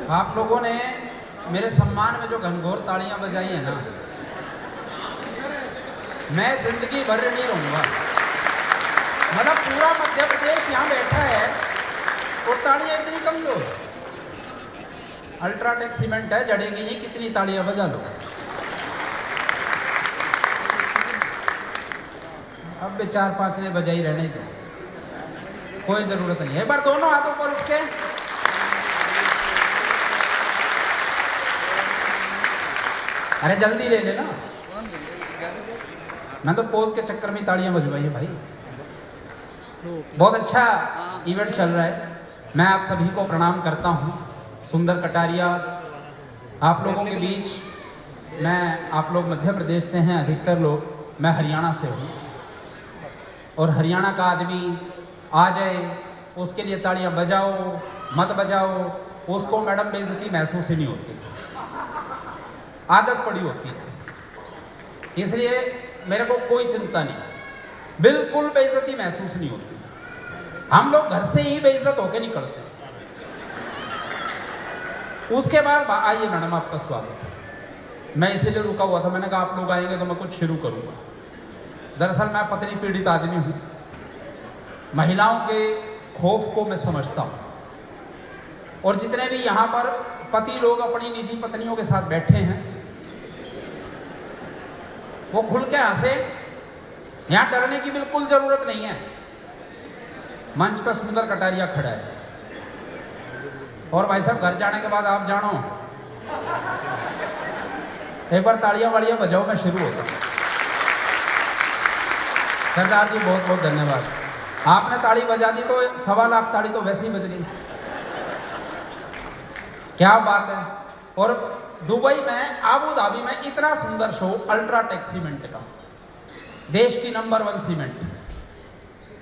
आप लोगों ने मेरे सम्मान में जो घनघोर तालियां बजाई है ना, मैं जिंदगी भर नहीं रहूंगा। मतलब पूरा मध्य प्रदेश यहाँ बैठा है और तालियां इतनी कमजोर। अल्ट्राटेक सीमेंट है, जड़ेगी नहीं, कितनी तालियां बजा लो। अब भी 4-5 ने बजाई रहने दो, कोई जरूरत नहीं है। एक बार दोनों हाथों पर उठ के अरे जल्दी ले लेना। मैं तो पोज के चक्कर में तालियां बजवाई है भाई। बहुत अच्छा इवेंट चल रहा है। मैं आप सभी को प्रणाम करता हूं। सुंदर कटारिया आप लोगों के बीच, मैं आप लोग मध्य प्रदेश से हैं, अधिकतर लोग, मैं हरियाणा से हूँ। और हरियाणा का आदमी आ जाए उसके लिए तालियां बजाओ मत बजाओ, उसको मैडम बेइज्जती महसूस ही नहीं होती, आदत पड़ी होती है। इसलिए मेरे को कोई चिंता नहीं, बिल्कुल बेइज्जती महसूस नहीं होती। हम लोग घर से ही बेइज्जत होके निकलते हैं। उसके बाद आइए मैडम, आपका स्वागत है। मैं इसीलिए रुका हुआ था, मैंने कहा आप लोग आएंगे तो मैं कुछ शुरू करूंगा। दरअसल मैं पत्नी पीड़ित आदमी हूं। महिलाओं के खौफ को मैं समझता हूं। और जितने भी यहाँ पर पति लोग अपनी निजी पत्नियों के साथ बैठे हैं, वो खुल के हंसे। यहाँ डरने की बिल्कुल जरूरत नहीं है। मंच पर सुंदर कटारिया खड़ा है। और भाई साहब, घर जाने के बाद आप जानो, एक बार तालियां वालियां बजाओ, मैं शुरू होता हूं। सरदार जी बहुत बहुत धन्यवाद। आपने ताली बजा दी तो 1.25 लाख ताली तो वैसे ही बज गई। क्या बात है। और दुबई में, आबू धाबी में इतना सुंदर शो अल्ट्राटेक सीमेंट का, देश की नंबर 1 सीमेंट।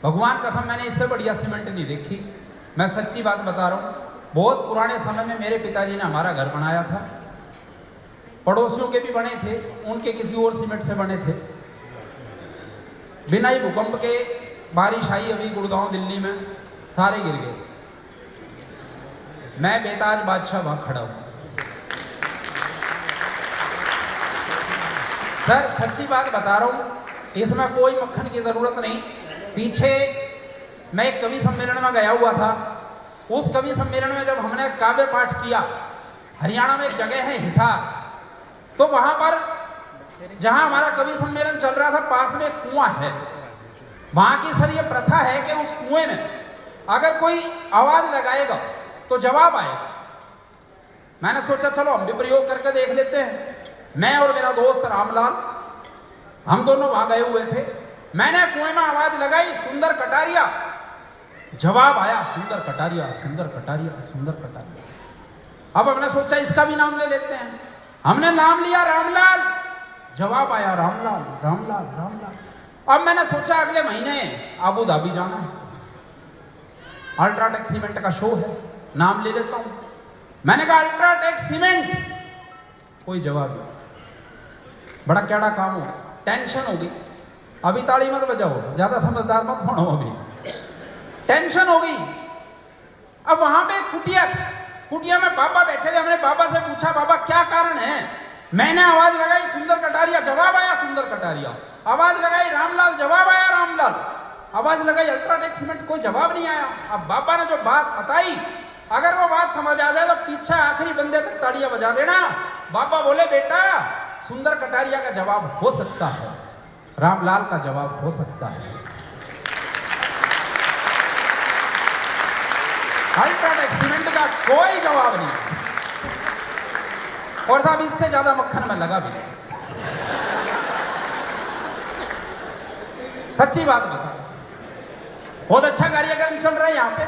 भगवान कसम मैंने इससे बढ़िया सीमेंट नहीं देखी। मैं सच्ची बात बता रहा हूँ। बहुत पुराने समय में मेरे पिताजी ने हमारा घर बनाया था। पड़ोसियों के भी बने थे, उनके किसी और सीमेंट से बने थे। बिना ही भूकंप के बारिश आई अभी गुड़गांव दिल्ली में, सारे गिर गए। मैं बेताज बादशाह वहां खड़ा हूं। सर सच्ची बात बता रहा हूं, इसमें कोई मक्खन की जरूरत नहीं। पीछे मैं एक कवि सम्मेलन में गया हुआ था। उस कवि सम्मेलन में जब हमने काव्य पाठ किया, हरियाणा में एक जगह है हिसार, तो वहां पर जहां हमारा कवि सम्मेलन चल रहा था, पास में एक कुआं है। वहां की सर ये प्रथा है कि उस कुएं में अगर कोई आवाज लगाएगा तो जवाब आएगा। मैंने सोचा चलो हम भी प्रयोग करके देख लेते हैं। मैं और मेरा दोस्त रामलाल, हम दोनों वहां गए हुए थे। मैंने कुएं में आवाज लगाई, सुंदर कटारिया। जवाब आया, सुंदर कटारिया, सुंदर कटारिया, सुंदर कटारिया। अब हमने सोचा इसका भी नाम ले लेते हैं। हमने नाम लिया रामलाल, जवाब आया रामलाल, रामलाल, रामलाल। अब मैंने सोचा अगले महीने आबू धाबी जाना है, अल्ट्राटेक सीमेंट का शो है, नाम ले लेता हूं। मैंने कहा अल्ट्राटेक सीमेंट, कोई जवाब नहीं। बड़ा कैड़ा काम हो, टेंशन हो गई। अभी ताली मत बजाओ, ज्यादा समझदार मत बनो, अभी टेंशन हो गई। अब वहां पे कुटिया थी, कुटिया में बाबा बैठे थे। हमने बाबा से पूछा, बाबा क्या कारण है? मैंने आवाज लगाई सुंदर कटारिया, जवाब आया सुंदर कटारिया। आवाज लगाई रामलाल, जवाब आया रामलाल। आवाज लगाई अल्ट्राटेक सीमेंट, कोई जवाब नहीं आया। अब बाबा ने जो बात बताई, अगर वो बात समझ आ जाए तो पीछे आखिरी बंदे तक तालियां बजा देना। बाबा बोले बेटा, सुंदर कटारिया का जवाब हो सकता है, रामलाल का जवाब हो सकता है, अल्ट्राटेक सीमेंट का कोई जवाब नहीं। और साहब इससे ज्यादा मक्खन में लगा भी नहीं सकता। सच्ची बात बता, बहुत अच्छा कार्यक्रम चल रहा है यहाँ पे।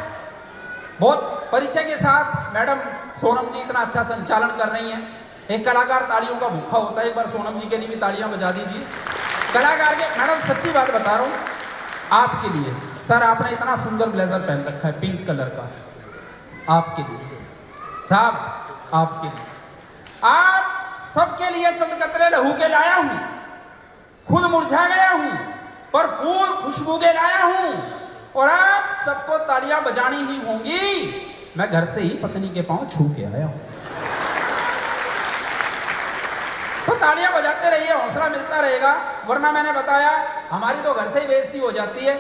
बहुत परिचय के साथ मैडम सोनम जी इतना अच्छा संचालन कर रही हैं। एक कलाकार तालियों का भूखा होता है। एक बार सोनम जी के लिए भी तालियां बजा दीजिए। कलाकार के, मैडम सच्ची बात बता रहा हूं आपके लिए। सर आपने इतना सुंदर ब्लेजर पहन रखा है पिंक कलर का, आपके लिए साहब, आपके लिए, आप सबके लिए चंद कतरे लहू के लाया हूं। खुद मुरझा गया हूं पर फूल खुशबू के लाया हूं। और आप सबको तालियां बजानी ही होंगी, मैं घर से ही पत्नी के पांव छू के आया हूं। तो तालियां बजाते रहिए, हौसला मिलता रहेगा, वरना मैंने बताया हमारी तो घर से ही बेइज्जती हो जाती है।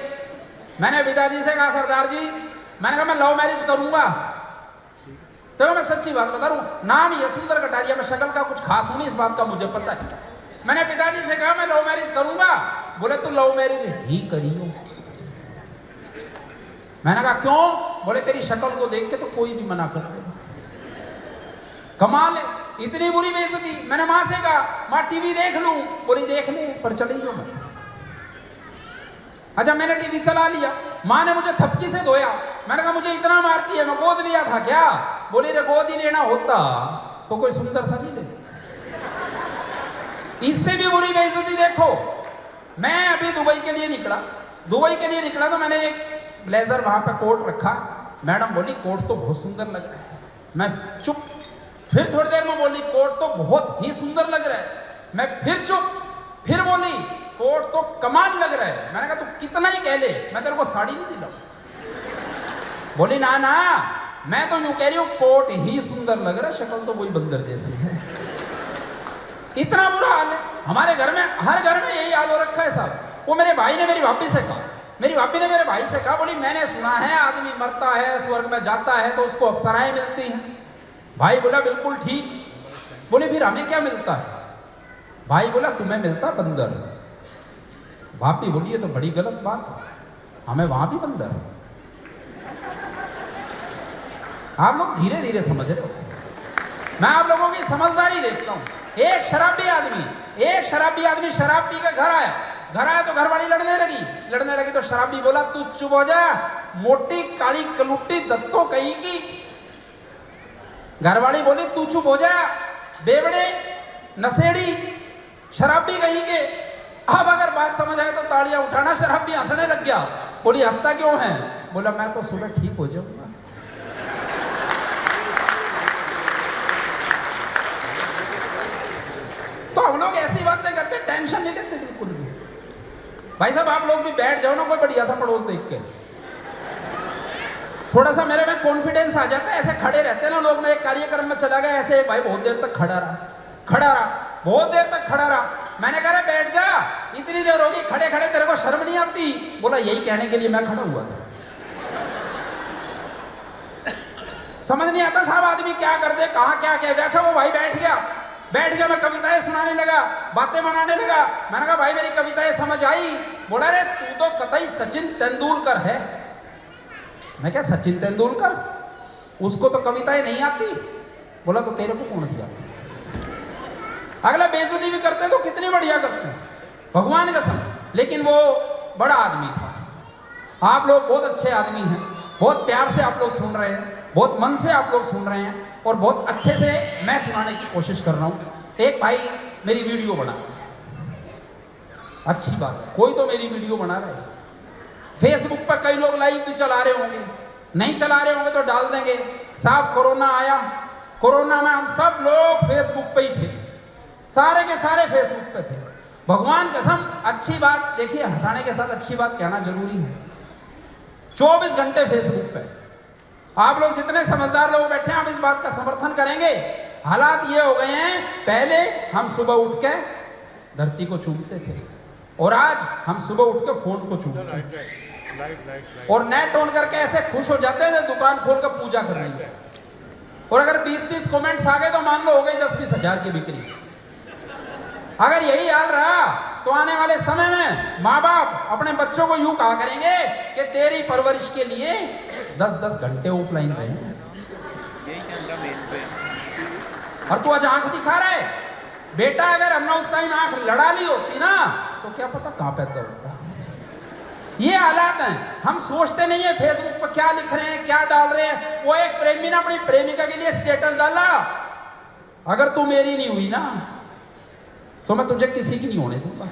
मैंने पिताजी से कहा सरदार जी, मैंने कहा मैं लव मैरिज करूंगा, तो मैं सच्ची बात बता रहा हूं, नाम ये सुंदर कटारिया, मैं शक्ल का कुछ खास हूं नहीं, इस बात का मुझे पता है। मैंने पिताजी से कहा मैं लव मैरिज करूंगा, बोले तू लव मैरिज ही करियो। मैंने कहा क्यों? बोले तेरी शक्ल को देख के तो कोई भी मना कर देगा। कमाल है, इतनी बुरी बेइज्जती। मैंने माँ से कहा माँ टीवी देख लूं, बोली देख ले पर चली जो मत। अच्छा मैंने टीवी चला लिया, माँ ने मुझे थपकी से धोया। मैंने कहा मुझे इतना मारती है, मैं गोद लिया था क्या? बोली रे गोद ही लेना होता तो कोई सुंदर सा नहीं लेती। इससे भी बुरी बेइज्जती देखो, मैं अभी दुबई के लिए निकला, तो मैंने एक ब्लेजर वहां पे कोट रखा। मैडम बोली कोट तो बहुत सुंदर लग रहा है। मैं चुप, फिर थोड़ी देर में बोली कोट तो बहुत ही सुंदर लग रहा है। मैं फिर चुप, फिर बोली कोट तो कमाल लग रहा है। मैंने कहा तू कितना ही कह ले, मैं तेरे को साड़ी नहीं दिलाऊं। बोली ना ना, मैं तो यूं कह रही हूं कोट ही सुंदर लग रहा है, शक्ल तो वही बंदर जैसी है। इतना बुरा हाल है हमारे घर में, हर घर में यही हाल हो रखा है साहब। वो मेरे भाई ने मेरी भाभी से कहा, मेरी भाभी ने मेरे भाई से कहा, बोली मैंने सुना है आदमी मरता है स्वर्ग में जाता है तो उसको अप्सराएं मिलती हैं। भाई बोला बिल्कुल ठीक। बोले फिर हमें क्या मिलता है? भाई बोला तुम्हें मिलता बंदर। भाभी बोली ये तो बड़ी गलत बात है, हमें वहां भी बंदर। आप लोग धीरे धीरे समझ रहे हो, मैं आप लोगों की समझदारी देखता हूं। एक शराबी आदमी शराब पी के घर आया तो घरवाली लड़ने लगी तो शराबी बोला तू चुप हो जा, मोटी काली कलुट्टी दत्तो कहीं की। घरवाली बोली तू चुप हो जा, बेवड़े नशेड़ी शराबी कहीं के। अब अगर बात समझ आए तो तालियां उठाना। शराबी हंसने लग गया। बोली हंसता क्यों है? बोला मैं तो सुबह ठीक हो जाऊंगा। तो हम लोग ऐसी बातें करते, टेंशन नहीं लेते बिल्कुल भी। भाई साहब आप लोग भी बैठ जाओ ना कोई बढ़िया सा पड़ोस देख के, थोड़ा सा मेरे में कॉन्फिडेंस आ जाता है। ऐसे खड़े रहते ना लोग, मैं एक कार्यक्रम में चला गया, ऐसे भाई बहुत देर तक खड़ा रहा, बहुत देर तक खड़ा रहा। मैंने कहा बैठ जा, इतनी देर होगी खड़े खड़े, तेरे को शर्म नहीं आती? बोला यही कहने के लिए मैं खड़ा हुआ था। समझ नहीं आता साहब आदमी क्या कर दे, कहाँ क्या कह दे। अच्छा वो भाई बैठ गया, मैं कविताएं सुनाने लगा, बातें बनाने लगा। मैंने कहा भाई मेरी कविताएं समझ आई? बोला रे तू तो कतई सचिन तेंदुलकर है। मैं क्या सचिन तेंदुलकर, उसको तो कविताएं नहीं आती। बोला तो तेरे को कौन सी आती? अगला बेइज्जती भी करते तो कितनी बढ़िया करते हैं, भगवान कसम। लेकिन वो बड़ा आदमी था। आप लोग बहुत अच्छे आदमी हैं, बहुत प्यार से आप लोग सुन रहे हैं, बहुत मन से आप लोग सुन रहे हैं और बहुत अच्छे से मैं सुनाने की कोशिश कर रहा हूँ। एक भाई मेरी वीडियो बना रहे हैं, अच्छी बात है, कोई तो मेरी वीडियो बना रहे हैं। फेसबुक पर कई लोग लाइव भी चला रहे होंगे, नहीं चला रहे होंगे तो डाल देंगे। साहब कोरोना आया, कोरोना में हम सब लोग फेसबुक पे ही थे, सारे के सारे फेसबुक पे थे। भगवान कसम अच्छी बात, देखिए हंसाने के साथ अच्छी बात कहना जरूरी है। 24 घंटे फेसबुक पे आप लोग जितने समझदार लोग बैठे हैं, आप इस बात का समर्थन करेंगे। हालात ये हो गए हैं, पहले हम सुबह उठ के धरती को चूमते थे और आज हम सुबह उठ के फोन को चूमते हैं और नेट ऑन करके ऐसे खुश हो जाते हैं दुकान खोल कर पूजा कर रही है। और अगर 20-30 कमेंट्स आ गए तो मान लो हो गई 10-20 हजार की बिक्री। अगर यही हाल रहा तो आने वाले समय में माँ बाप अपने बच्चों को यूं कहा करेंगे कि तेरी परवरिश के लिए 10-10 घंटे ऑफलाइन रहे और तू आज आंख दिखा रहा है। बेटा अगर हमने उस टाइम आंख लड़ा ली होती ना तो क्या पता कहां पैदा होता। ये हालात हैं, हम सोचते नहीं है फेसबुक पर क्या लिख रहे हैं, क्या डाल रहे हैं। वो एक प्रेमी ने अपनी प्रेमिका के लिए स्टेटस डाला, अगर तू मेरी नहीं हुई ना तो मैं तुझे किसी की नहीं होने दूंगा।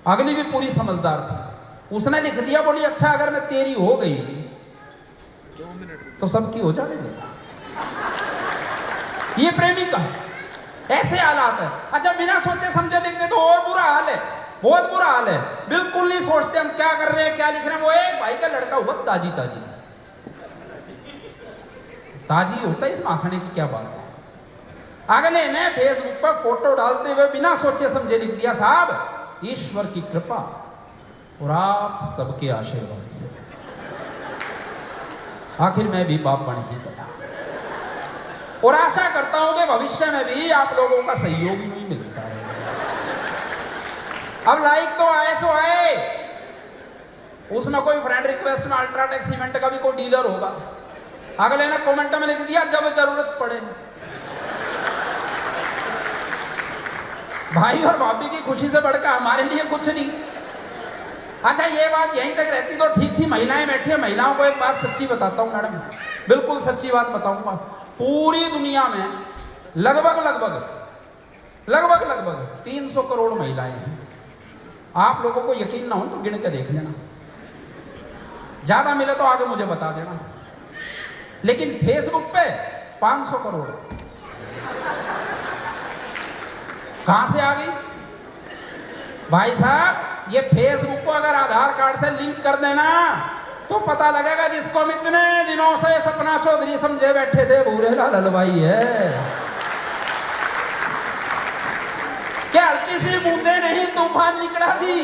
अगली भी पूरी समझदार थी, उसने लिख दिया, बोली अच्छा अगर मैं तेरी हो गई तो सबकी हो जाने देगा। ये प्रेमिका है, ऐसे हालात है। अच्छा बिना सोचे समझे लिख दे तो और बुरा हाल है, बहुत बुरा हाल है। बिल्कुल नहीं सोचते हम क्या कर रहे हैं, क्या लिख रहे हैं। वो एक भाई का लड़का हुआ ताजी ताजी होता है, इसमें हंसने की क्या बात है। अगले ने फेसबुक पर फोटो डालते हुए बिना सोचे समझे लिख दिया, साहब ईश्वर की कृपा और आप सबके आशीर्वाद से आखिर मैं भी बाप बन ही गया, और आशा करता हूं कि भविष्य में भी आप लोगों का सहयोग ही मिलता रहे। अब लाइक तो आए सो आए, उसमें कोई फ्रेंड रिक्वेस्ट में अल्ट्राटेक सीमेंट का भी कोई डीलर होगा, अगले ने कमेंट में लिख दिया जब जरूरत पड़े। भाई और भाभी की खुशी से बढ़कर हमारे लिए कुछ नहीं। अच्छा ये बात यहीं तक रहती तो ठीक थी, महिलाएं बैठी है, महिलाओं को एक बात सच्ची बताता हूं मैडम, बिल्कुल सच्ची बात बताऊंगा। पूरी दुनिया में लगभग 300 करोड़ महिलाएं हैं। आप लोगों को यकीन ना हो तो गिन के देख लेना, ज्यादा मिले तो आगे मुझे बता देना। लेकिन फेसबुक पे 500 करोड़ कहां से आ गई? भाई साहब ये फेसबुक को अगर आधार कार्ड से लिंक कर देना तो पता लगेगा जिसको हम इतने दिनों से सपना चौधरी समझे बैठे थे, भूरे लाल हलवाई है। क्या हल्की सी बूंदे नहीं तूफान निकला जी,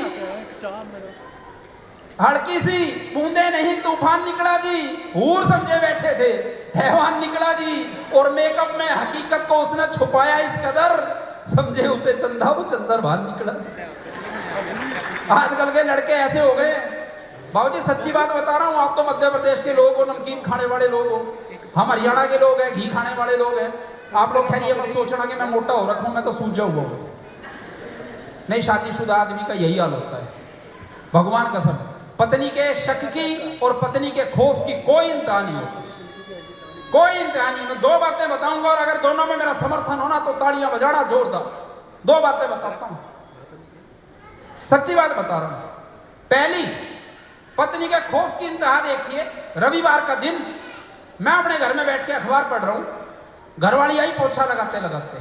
हल्की सी बूंदे नहीं तूफान निकला जी, हूर समझे बैठे थे, हैवान निकला जी। और मेकअप में हकीकत को उसने छुपाया इस कदर, समझे उसे चंदा वो चंदर भान निकला जी। आजकल के लड़के ऐसे हो गए। बाबूजी सच्ची बात बता रहा हूँ, आप तो मध्य प्रदेश के लोग हो, नमकीन खाने वाले लोग हो, हम हरियाणा के लोग हैं, घी खाने वाले लोग हैं। आप लोग खैर ये मत सोचना कि मैं मोटा हो रखा हूँ, मैं तो सूझा हुआ हूँ। नहीं, शादीशुदा आदमी का यही हाल होता है। भगवान कसम, पत्नी के शक की और पत्नी के खौफ की कोई इंतहा नहीं होती, कोई इंतहा नहीं। मैं 2 बातें बताऊंगा और अगर दोनों में मेरा समर्थन होना तो तालियां बजाना जोरदार। 2 बातें बताता हूं, सच्ची बात बता रहा हूं। पहली, पत्नी के खौफ की इंतहा देखिए। रविवार का दिन मैं अपने घर में बैठ के अखबार पढ़ रहा हूं, घरवाली आई पोछा लगाते लगाते,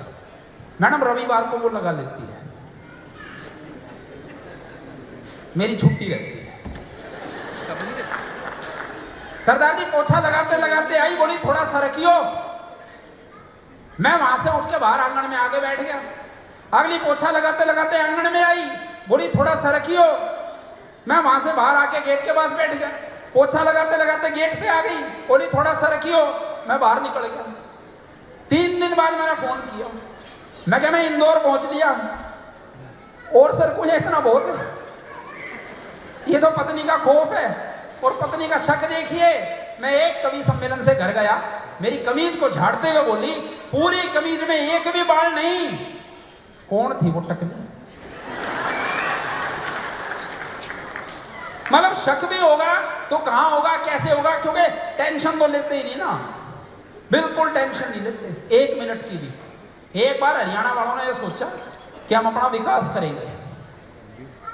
मैडम रविवार को वो लगा लेती है, मेरी छुट्टी रहती है। सरदार जी पोछा लगाते लगाते आई, बोली थोड़ा सरकियो। मैं वहां से उठ के बाहर आंगन में आगे बैठ गया। अगली पोछा लगाते लगाते आंगन में आई, बोली थोड़ा सरकियो। मैं वहां से बाहर आके गेट के पास बैठ गया। पोछा लगाते लगाते गेट पे आ गई, बोली थोड़ा सरकियो। मैं बाहर निकल गया। 3 दिन बाद मैंने फोन किया, मैं क्या मैं इंदौर पहुंच लिया, और सर कुछ इतना बहुत है। ये तो पत्नी का खौफ है और पत्नी का शक देखिए। मैं एक कवि सम्मेलन से घर गया, मेरी कमीज को झाड़ते हुए बोली, पूरी कमीज में एक भी बाल नहीं। कौन थी वो टकली? मतलब शक भी होगा तो कहां होगा, कैसे होगा? क्योंकि टेंशन तो लेते ही नहीं ना, बिल्कुल टेंशन नहीं लेते 1 मिनट की भी। एक बार हरियाणा वालों ने यह सोचा कि हम अपना विकास करेंगे।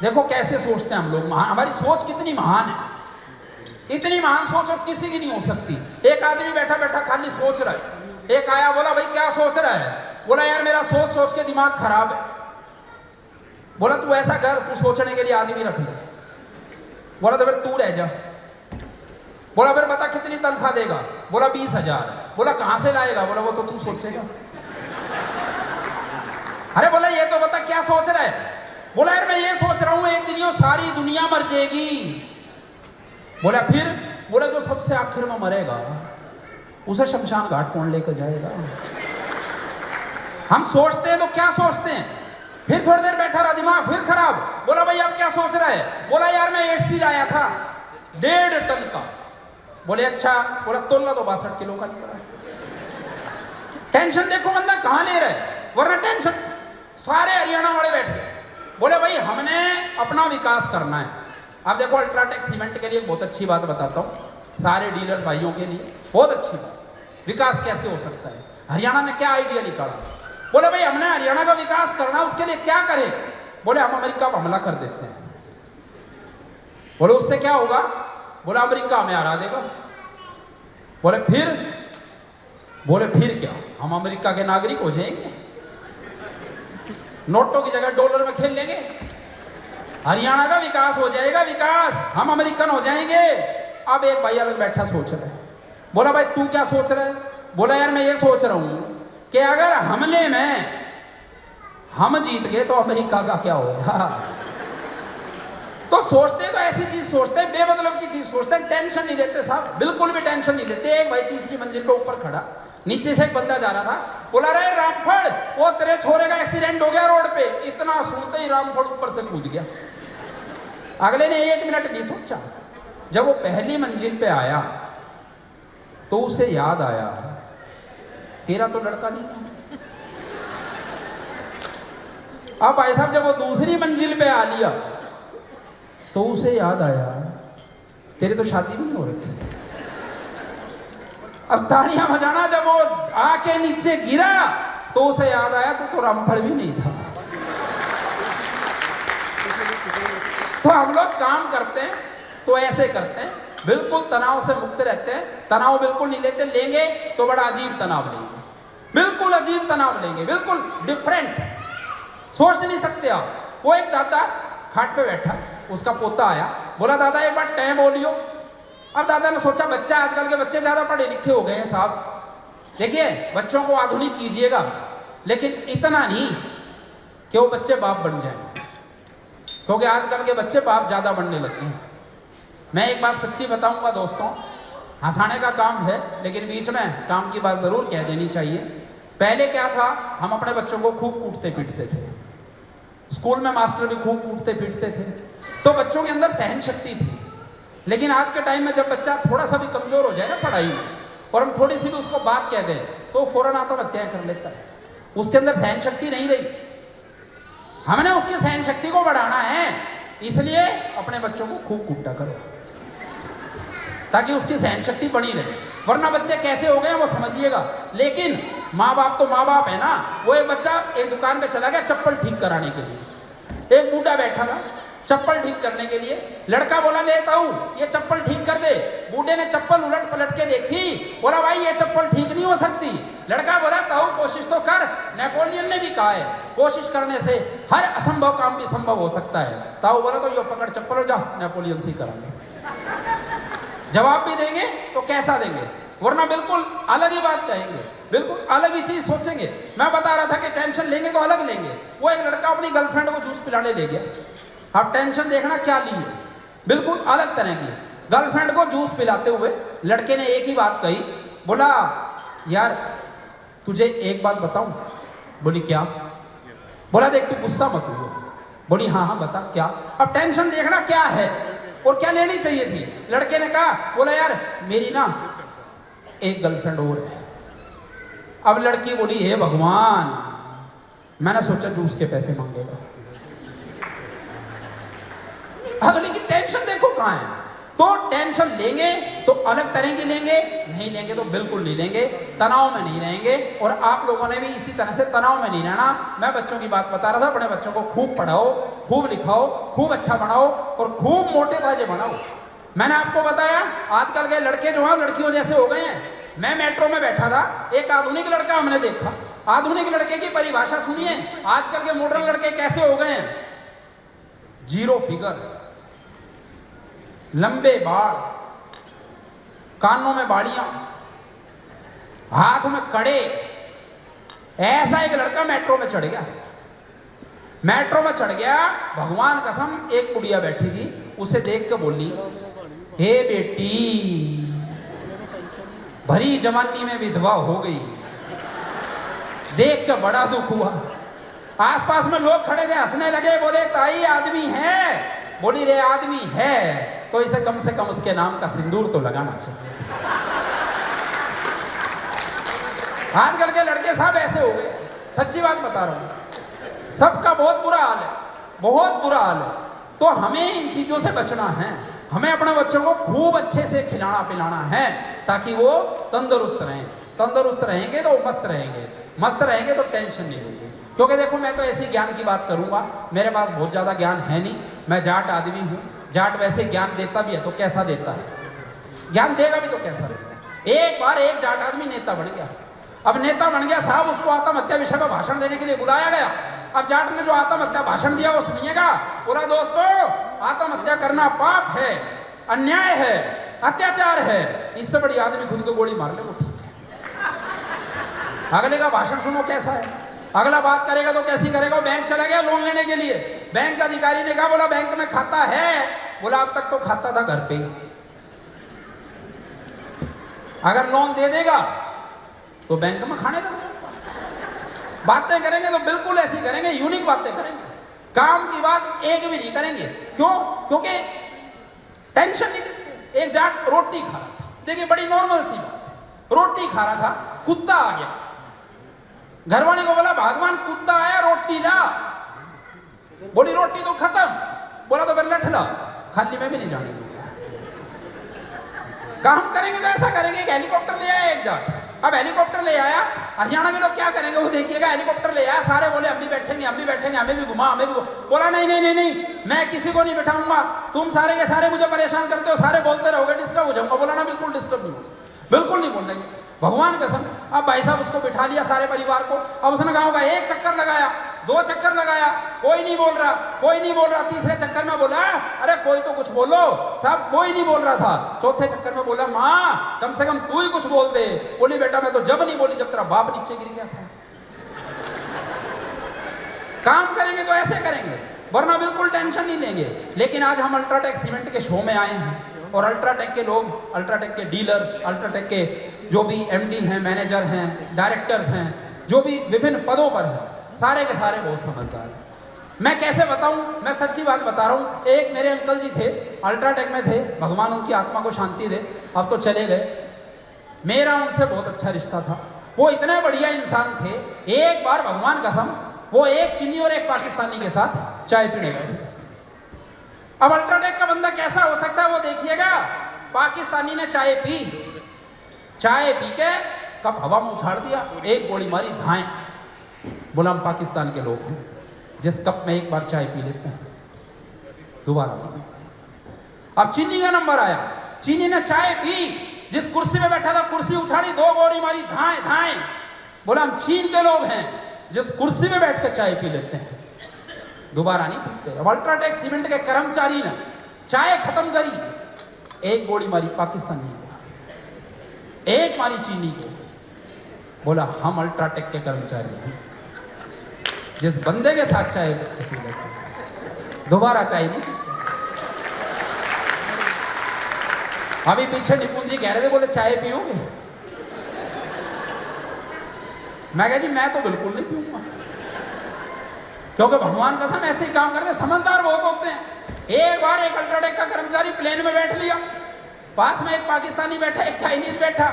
देखो कैसे सोचते हैं हम लोग, हमारी सोच कितनी महान है। इतनी महान सोच और किसी की नहीं हो सकती। एक आदमी बैठा बैठा खाली सोच रहा है। एक आया, बोला भाई क्या सोच रहा है? बोला यार मेरा सोच सोच के दिमाग खराब है। बोला तू ऐसा कर, तू सोचने के लिए आदमी रख ले। बोला तो फिर तू रह जा। बोला फिर बता कितनी तनख्वाह देगा? बोला 20,000। बोला कहां से लाएगा? बोला वो तो तू सोचेगा। अरे बोला ये तो बता क्या सोच रहा है? बोला यार मैं ये सोच रहा हूं एक दिन ये सारी दुनिया मर जाएगी। बोला फिर? बोला जो सबसे आखिर में मरेगा उसे शमशान घाट कौन लेकर जाएगा? हम सोचते हैं तो क्या सोचते हैं, फिर थोड़ी देर बैठा रहा दिमाग फिर खराब। बोला भाई आप क्या सोच रहा है? बोला यार मैं एसी लाया था 1.5 टन का। बोले अच्छा। बोला तोला तो 62 किलो का निकला। टेंशन देखो बंदा कहां ले रहा है, वरना टेंशन सारे हरियाणा वाले बैठ गए। बोले भाई हमने अपना विकास करना है। अब देखो अल्ट्राटेक सीमेंट के लिए बहुत अच्छी बात बताता हूँ, सारे डीलर्स भाइयों के लिए बहुत अच्छी बात। विकास कैसे हो सकता है? हरियाणा ने क्या आइडिया निकाला? बोले भाई हमने हरियाणा का विकास करना, उसके लिए क्या करें? बोले हम अमेरिका पर हमला कर देते हैं। बोले उससे क्या होगा? बोला अमेरिका हमें हरा देगा। बोले फिर? बोले फिर क्या, हम अमेरिका के नागरिक हो जाएंगे, नोटों की जगह डॉलर में खेल लेंगे, हरियाणा का विकास हो जाएगा, विकास, हम अमेरिकन हो जाएंगे। अब एक भाई अलग बैठा सोच रहा है। बोला भाई तू क्या सोच रहा है? बोला यार मैं ये सोच रहा हूं कि अगर हमले में हम जीत गए तो अमेरिका का क्या होगा। तो सोचते तो ऐसी चीज सोचते हैं, बेमतलब की चीज सोचते हैं, टेंशन नहीं लेते साहब, बिल्कुल भी टेंशन नहीं लेते। एक भाई तीसरी मंजिल पे ऊपर खड़ा, नीचे से एक बंदा जा रहा था, बोला रे रामफल वो तेरे छोरे का एक्सीडेंट हो गया रोड पे। इतना सुनते ही रामफल ऊपर से कूद गया। अगले ने 1 मिनट नहीं सोचा। जब वो पहली मंजिल पे आया तो उसे याद आया तेरा तो लड़का नहीं है। अब भाई साहब जब वो दूसरी मंजिल पे आ लिया तो उसे याद आया तेरी तो शादी भी नहीं हो रखी। अब ताड़ियां बजाना, जब वो आके नीचे गिरा तो उसे याद आया तो रामफल भी नहीं था। तो हम लोग काम करते हैं तो ऐसे करते हैं, बिल्कुल तनाव से मुक्त रहते हैं, तनाव बिल्कुल नहीं लेते, लेंगे तो बड़ा अजीब तनाव लेंगे, बिल्कुल अजीब तनाव लेंगे, बिल्कुल डिफरेंट, सोच नहीं सकते आप। वो एक दादा खाट पे बैठा, उसका पोता आया, बोला दादा एक बार टैं बोलियो। अब दादा ने सोचा बच्चा, आजकल के बच्चे ज्यादा पढ़े लिखे हो गए हैं साहब, देखिए बच्चों को आधुनिक कीजिएगा लेकिन इतना नहीं कि वो बच्चे बाप बन जाएं, क्योंकि आजकल के बच्चे बाप ज्यादा बनने लगते हैं। मैं एक बात सच्ची बताऊंगा दोस्तों, हंसाने का काम है लेकिन बीच में काम की बात जरूर कह देनी चाहिए। पहले क्या था, हम अपने बच्चों को खूब कूटते पीटते थे, स्कूल में मास्टर भी खूब कूटते पीटते थे, तो बच्चों के अंदर सहन शक्ति थी। लेकिन आज के टाइम में जब बच्चा थोड़ा सा भी कमजोर हो जाए ना पढ़ाई में, और हम थोड़ी सी भी उसको बात कह दें तो फौरन आत्महत्या कर लेता है। उसके अंदर सहन शक्ति नहीं रही। हमने उसकी सहन शक्ति को बढ़ाना है, इसलिए अपने बच्चों को खूब कूटा करो ताकि उसकी सहन शक्ति बनी रहे, वरना बच्चे कैसे हो गए वो समझिएगा। लेकिन माँ बाप तो माँ बाप है ना। वो एक बच्चा एक दुकान पे चला गया चप्पल ठीक कराने के लिए, एक बूढ़ा बैठा था चप्पल ठीक करने के लिए, लड़का बोला लेता हूँ ये चप्पल ठीक कर दे। बूढ़े ने चप्पल उलट पलट के देखी, बोला भाई ये चप्पल ठीक नहीं हो सकती। लड़का बोला ताऊ कोशिश तो कर, नेपोलियन ने भी कहा है कोशिश करने से हर असंभव काम भी संभव हो सकता है। ताऊ बोला तो यो पकड़ चप्पल हो जा नेपोलियन से करा ले। जवाब भी देंगे तो कैसा देंगे, वरना बिल्कुल अलग ही बात कहेंगे, बिल्कुल अलग ही चीज सोचेंगे। मैं बता रहा था कि टेंशन लेंगे तो अलग लेंगे। वो एक लड़का अपनी गर्लफ्रेंड को जूस पिलाने ले गया। अब टेंशन देखना क्या ली है, बिल्कुल अलग तरह की। गर्लफ्रेंड को जूस पिलाते हुए लड़के ने एक ही बात कही, बोला यार तुझे एक बात बताऊं। बोली क्या? बोला देख तू गुस्सा मत हो। बोली हाँ हाँ बता क्या। अब टेंशन देखना क्या है और क्या लेनी चाहिए थी। लड़के ने कहा, बोला यार मेरी ना एक गर्लफ्रेंड और है। अब लड़की बोली हे भगवान, मैंने सोचा जूस के पैसे मांगेगा। अगले की टेंशन देखो कहां है। तो टेंशन लेंगे तो अलग तरह की लेंगे, नहीं लेंगे तो बिल्कुल नहीं लेंगे, तनाव में नहीं रहेंगे। और आप लोगों ने भी इसी तरह से तनाव में नहीं रहना। मैं बच्चों की बात बता रहा था, अपने बच्चों को खूब पढ़ाओ, खूब लिखाओ, खूब अच्छा बनाओ और खूब मोटे ताजे बनाओ। मैंने आपको बताया आजकल के लड़के जो हैं लड़कियों जैसे हो गए हैं। मैं मेट्रो में बैठा था, एक आधुनिक लड़का हमने देखा। आधुनिक लड़के की परिभाषा सुनिए, आजकल के मॉडर्न लड़के कैसे हो गए हैं। जीरो फिगर, लंबे बाल, कानों में बाड़ियां, हाथ में कड़े। ऐसा एक लड़का मेट्रो में चढ़ गया। मेट्रो में चढ़ गया, भगवान कसम एक बुढ़िया बैठी थी, उसे देख के बोली हे बेटी भरी जवानी में विधवा हो गई। देख के बड़ा दुख हुआ। आसपास में लोग खड़े थे, हंसने लगे, बोले ताई आदमी है। बोली रे आदमी है तो इसे कम से कम उसके नाम का सिंदूर तो लगाना चाहिए। आजकल के लड़के साहब ऐसे हो गए, सच्ची बात बता रहा हूं। सबका बहुत बुरा हाल है, बहुत बुरा हाल है। तो हमें इन चीजों से बचना है। हमें अपने बच्चों को खूब अच्छे से खिलाना पिलाना है ताकि वो तंदुरुस्त रहें। तंदुरुस्त रहेंगे तो मस्त रहेंगे, मस्त रहेंगे तो टेंशन नहीं लेंगे। क्योंकि देखो मैं तो ऐसी ज्ञान की बात करूंगा, मेरे पास बहुत ज्यादा ज्ञान है नहीं। मैं जाट आदमी हूं। जाट वैसे ज्ञान देता भी है तो कैसा देता है, ज्ञान देगा भी तो कैसा देता है। एक बार एक जाट आदमी नेता बन गया। अब नेता बन गया साहब, उसको आत्महत्या विषय पर भाषण देने के लिए बुलाया गया। अब जाट ने जो आत्महत्या भाषण दिया वो सुनिएगा। बोला दोस्तों आत्महत्या करना पाप है, अन्याय है, अत्याचार है। इससे बड़ी आदमी खुद को गोली मार ले वो ठीक है। अगले का भाषण सुनो कैसा है। अगला बात करेगा तो कैसी करेगा। बैंक चला गया लोन लेने के लिए, बैंक अधिकारी ने कहा, बोला बैंक में खाता है, बोला अब तक तो खाता था घर पे ही, अगर लोन दे देगा तो बैंक में खाने लग जाऊंगा। बातें करेंगे तो बिल्कुल ऐसी करेंगे, यूनिक बातें करेंगे, काम की बात एक भी नहीं करेंगे। क्यों? क्योंकि टेंशन नहीं लेते। एक जाट रोटी खा रहा था, देखिए बड़ी नॉर्मल सी बात है, रोटी खा रहा था, कुत्ता आ गया, घरवाली को बोला भगवान कुत्ता आया रोटी ला, बोली रोटी तो खत्म, बोला तो फिर लठ ला, खाली मैं भी नहीं जाने दूंगा। काम करेंगे तो ऐसा करेंगे कि हेलीकॉप्टर ले आया एक जाट, अब हेलीकॉप्टर ले आया, हरियाणा के लोग क्या करेंगे वो देखिएगा, हेलीकॉप्टर ले आया, सारे बोले हम भी बैठेंगे हम भी बैठेंगे, हमें भी घुमा हमें भी, बोला नहीं नहीं नहीं नहीं, मैं किसी को नहीं बैठाऊंगा, तुम सारे के सारे मुझे परेशान करते हो, सारे बोलते रहोगे, डिस्टर्ब हो जाऊंगा। बोला ना बिल्कुल डिस्टर्ब नहीं होगा, बिल्कुल नहीं बोलेंगे, भगवान कसम। अब भाई साहब उसको बिठा लिया सारे परिवार को, अब उसने गाँव का एक चक्कर लगाया, दो चक्कर लगाया, कोई नहीं बोल रहा, कोई नहीं बोल रहा, तीसरे चक्कर में बोला अरे कोई तो कुछ बोलो, सब कोई नहीं बोल रहा था, चौथे चक्कर में बोला माँ कम से कम तू ही कुछ बोल दे, बोली बेटा मैं तो जब नहीं बोली जब तेरा बाप नीचे गिर गया था। काम करेंगे तो ऐसे करेंगे, वरना बिल्कुल टेंशन नहीं लेंगे। लेकिन आज हम अल्ट्राटेक सीमेंट के शो में आए हैं और अल्ट्राटेक के लोग, अल्ट्राटेक के डीलर, अल्ट्राटेक के जो भी एमडी हैं, मैनेजर हैं, डायरेक्टर्स हैं, जो भी विभिन्न पदों पर हैं, सारे के सारे बहुत समझदार हैं। मैं कैसे बताऊं, मैं सच्ची बात बता रहा हूं। एक मेरे अंकल जी थे, अल्ट्राटेक में थे, भगवान उनकी आत्मा को शांति दे, अब तो चले गए। मेरा उनसे बहुत अच्छा रिश्ता था, वो इतने बढ़िया इंसान थे। एक बार भगवान कसम वो एक चीनी और एक पाकिस्तानी के साथ चाय पीने गए। अब अल्ट्राटेक का बंदा कैसा हो सकता है वो देखिएगा। पाकिस्तानी ने चाय पी, चाय पी के कप हवा में उछाड़ दिया, एक गोली मारी, धाएं। बोला हम पाकिस्तान के लोग हैं, जिस कप में एक बार चाय पी लेते हैं दोबारा नहीं पीते। अब चीनी का नंबर आया, चीनी ने चाय पी, जिस कुर्सी में बैठा था कुर्सी उछाड़ी, दो गोली मारी, धाएं धाएं। बोला हम चीन के लोग हैं, जिस कुर्सी में बैठ कर चाय पी लेते हैं दोबारा नहीं पीते। अब अल्ट्राटेक सीमेंट के कर्मचारी ने चाय खत्म करी, एक गोली मारी पाकिस्तानी को, एक मारी चीनी को। बोला हम अल्ट्राटेक के कर्मचारी हैं, जिस बंदे के साथ चाय पी लेते हैं दोबारा चाय नहीं पीते। अभी पीछे निपुण जी कह रहे थे, बोले चाय पियोगे? मैं कहा जी मैं तो बिल्कुल नहीं पीऊंगा, क्योंकि भगवान कसम ऐसे ही काम करते, समझदार बहुत होते हैं। एक बार एक अल्ट्राटेक का कर्मचारी प्लेन में बैठ लिया, पास में एक पाकिस्तानी बैठा, एक चाइनीज बैठा।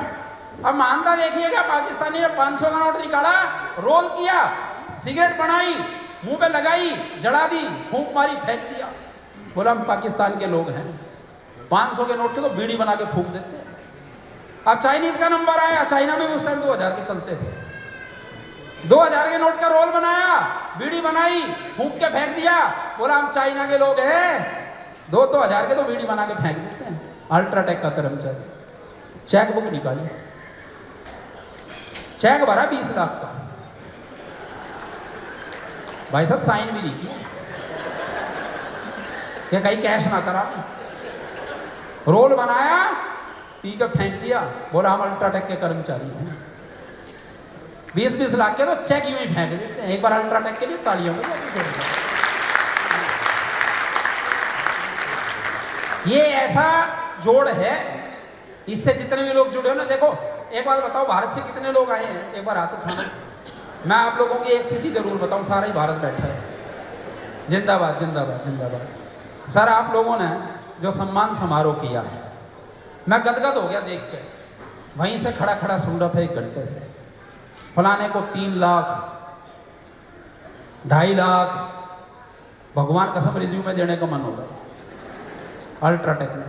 अब मानता देखिएगा, पाकिस्तानी ने 500 का नोट निकाला, रोल किया, सिगरेट बनाई, मुंह पे लगाई, जला दी, फूंक मारी, फेंक दिया। बोला हम पाकिस्तान के लोग हैं, 500 के नोट के तो बीड़ी बना के फूंक देते हैं। अब चाइनीज का नंबर आया, चाइना में भी उस टाइम 2000 के चलते थे, 2000 के नोट का रोल बनाया, बीड़ी बनाई, फूंक के फेंक दिया। बोला हम चाइना के लोग हैं, 2000 के तो बीड़ी बना के फेंक देते हैं। अल्ट्राटेक का कर्मचारी चेक बुक निकाली, चेक भरा 20 लाख का, भाई साहब साइन भी नहीं किया कि कहीं कैश ना करा, रोल बनाया, पी कर फेंक दिया। बोला हम अल्ट्राटेक के कर्मचारी हैं, 20-20 लाख के तो चेक यूं ही फेंक देते हैं। एक बार अल्ट्राटेक के लिए तालियां बजाइए। ये ऐसा जोड़ है, इससे जितने भी लोग जुड़े हो ना, देखो एक बात बताओ, भारत से कितने लोग आए हैं? एक बार हाथ उठाना। मैं आप लोगों की एक स्थिति जरूर बताऊं, सारा ही भारत बैठा है। जिंदाबाद जिंदाबाद जिंदाबाद। सर आप लोगों ने जो सम्मान समारोह किया है, मैं गदगद हो गया देख के। वहीं से खड़ा खड़ा सुन रहा था 1 घंटे से, फलाने को 3 लाख, 2.5 लाख, भगवान कसम रिज्यूमे देने का मन हो रहा है। अल्ट्राटेक में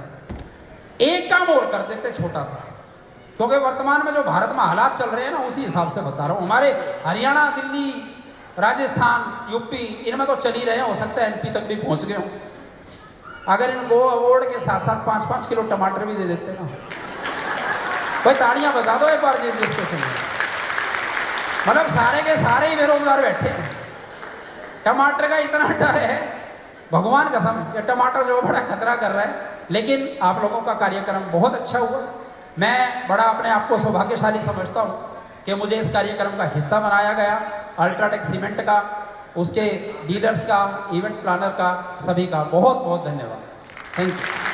एक काम और कर देते छोटा सा, क्योंकि वर्तमान में जो भारत में हालात चल रहे हैं ना, उसी हिसाब से बता रहा हूँ। हमारे हरियाणा, दिल्ली, राजस्थान, यूपी, इनमें तो चल ही रहे हैं, हो सकता है एमपी तक भी पहुंच गए हों। अगर इनको अवार्ड के साथ साथ 5-5 किलो टमाटर भी दे देते ना, भाई ताड़ियां बजा दो एक बार जिसको चाहिए। मतलब सारे के सारे ही बेरोजगार बैठे हैं। टमाटर का इतना डर है, भगवान कसम, ये टमाटर जो बड़ा खतरा कर रहा है। लेकिन आप लोगों का कार्यक्रम बहुत अच्छा हुआ। मैं बड़ा अपने आप को सौभाग्यशाली समझता हूँ कि मुझे इस कार्यक्रम का हिस्सा बनाया गया। अल्ट्राटेक सीमेंट का, उसके डीलर्स का, इवेंट प्लानर का, सभी का बहुत बहुत धन्यवाद। Thank you.